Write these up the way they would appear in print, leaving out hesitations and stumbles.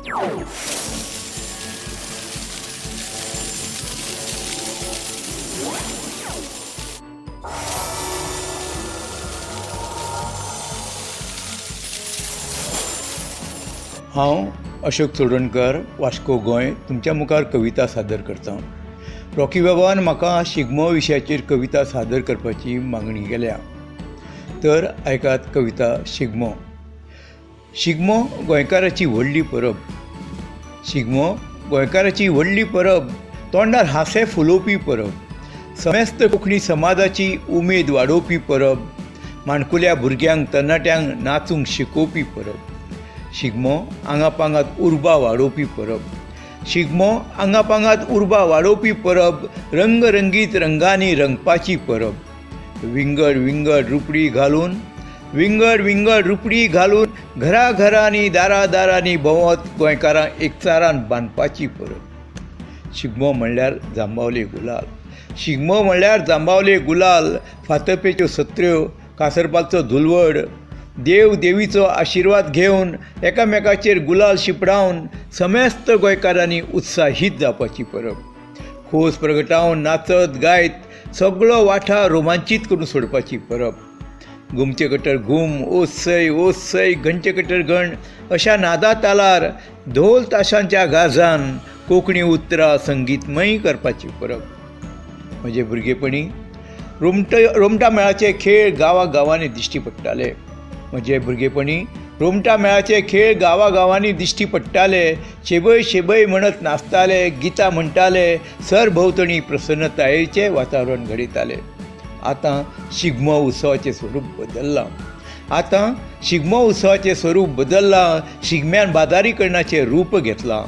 हांव अशोक चोडणकर, वास्को गोंय तुमच्या मुखार कविता सादर करतां. रॉकी बाबान म्हाका शिगमो विशयाचेर कविता सादर करपाची मागणी केल्या. तर आयकात कविता शिगमो. शिगमो गोंयकाराची व्हडली परब. शिगमो गोंयकाराची व्हडली परब, तोंडार हांसे फुलोवपी परब. समेस्त कोंकणी समाजाची उमेद वाडोवपी परब. माणकुल्या भुरग्यांक तरणाट्यांक नाचूंक शिकोवपी परब. शिगमो आंगापांगात उर्बा वाडोवपी परब. शिगमो आंगापांगात उर्बा वाडोवपी परब. रंगरंगीत रंगांनी रंगपाची परब. विंगड विंगड रुपडी घालून, विंगड विंगड रुपडी घालून घरा घरांनी दारा दारांनी भोंवत गोंयकारांक एकचारान बांदपाची परब. शिगमो म्हणल्यार जांबावले गुलाल. शिगमो म्हणल्यार जांबावले गुलाल. फातर्पेच्यो सत्र्यो, कासरपालचो धुलवड, देव देवीचो आशिर्वाद घेवन एकामेकाचेर गुलाल शिपडावन समेस्त गोंयकारांनी उत्साहीत जावपाची परब. खोस प्रगटावन नाचत गायत सगळो वाठार रोमांचीत करून सोडपाची परब. घुमचे कटर घुम, ओसय ओसय, घंटे कटर घण अशा नादा तालार ढोल ताशांच्या गाजान कोंकणी उतरां संगीतमय करपाची परब. म्हजे भुरगेपणी रोमटा मेळाचे खेळ गांवांनी दिश्टी पडटाले. म्हजे भुरगेपणी रोमटा मेळाचे खेळ गांवांनी दिश्टी पडटाले. शेबय शेबय म्हणत नाचताले, गितां म्हणटाले, सरभोंवतणी प्रसन्नतायेचें वातावरण घडयताले. आतां शिगमो उत्सवाचें स्वरूप बदल्लां. आतां शिगमो उत्सवाचें स्वरूप बदल्लां. शिगम्यान बाजारीकरणाचें रूप घेतलां.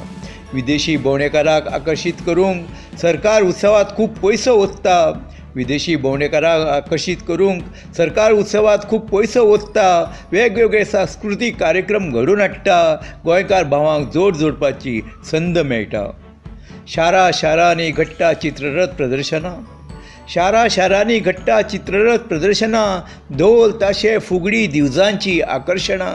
विदेशी भोंवडेकारांक आकर्शीत करूंक सरकार उत्सवात खूब पयसो ओंत्ता. विदेशी भोंवडेकारांक आकर्शीत करूंक सरकार उत्सवात खूब पयसो ओंत्ता. वेगवेगळे सांस्कृतीक कार्यक्रम घडोवन हाडटा. गोंयकार भावांक जोड जोडपाची संद मेळटा. शारांनी घडटा चित्ररथ प्रदर्शनां. शारांनी घडटा चित्ररथ प्रदर्शनां. ढोल ताशे फुगडी दिवजांची आकर्शणां.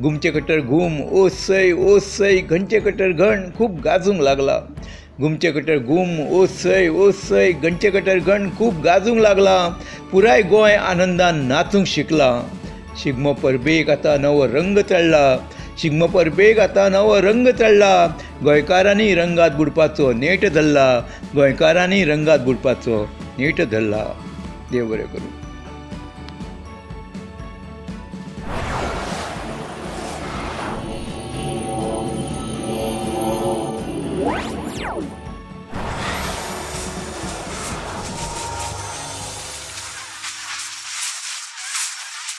घुमचे कटर घुम, ओसय ओसय, घंचे कटर घण खूब गाजूंक लागला. घुमचे कटर घुम, ओसय ओसय, घंचे कटर घण खूब गाजूंक लागला. पुराय गोंय आनंदान नाचूंक शिकलां. शिगमो परबेक आतां नवो रंग चडला. शिगमो परबेक आतां नवो रंग चडला. गोंयकारांनी रंगात बुडपाचो नेट धरला. गोंयकारांनी रंगात बुडपाचो नेट धरला. देव बरें करूं.